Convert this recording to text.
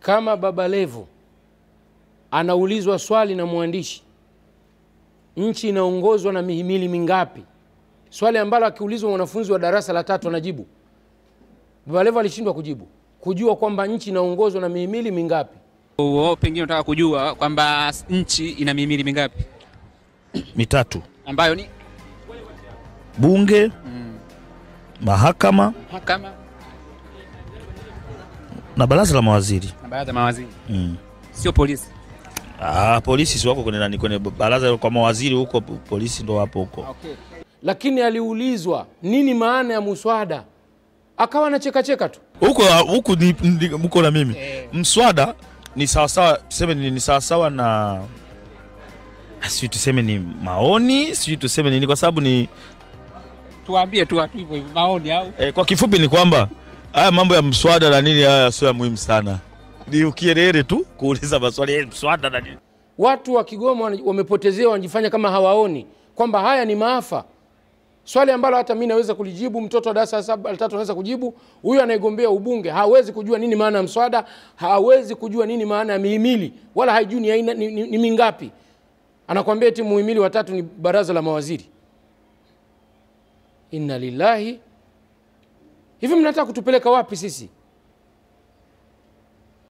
kama Baba Levo anaulizwa swali na mwandishi, nchi inaongozwa na mihimili mingapi? Swali ambalo akiulizwa mwanafunzi wa darasa la 3 anajibu. Baba Levo alishindwa kujibu, kujua kwamba nchi inaongozwa na mihimili mingapi. Pengine unataka kujua kwamba nchi ina mihimili mingapi? 3. Ambayo ni bunge, mahakama na baraza la mawaziri. Sio polisi. Polisi si wako kwenye baraza kwa mawaziri huko, polisi ndo wapo huko. Okay. Lakini aliulizwa nini maana ya muswada, akawa anacheka tu. Huko mko na mimi. Mswada ni sawa tuseme ni sawa na si tuseme ni maoni, si tuseme nini, kwa sababu ni tuambie tu watu hivyo maoni au kwa kifupi ni kwamba haya mambo ya mswada na nini haya sio muhimu sana. Ni ukielele tu kuuliza maswali mswada na nini. Watu wa Kigoma wamepotezewa, wanajifanya kama hawaoni kwamba haya ni maafa. Swali ambalo hata mimi naweza kulijibu, mtoto wa darasa la 3 anaweza kujibu. Huyu anayegombea ubunge hawezi kujua nini maana ya mswada, hawezi kujua nini maana ya mihimili, wala haijui ni mingapi. Anakuambia eti muhimili wa 3 ni baraza la mawaziri. Inna lillahi. Hivi mnataka kutupeleka wapi sisi?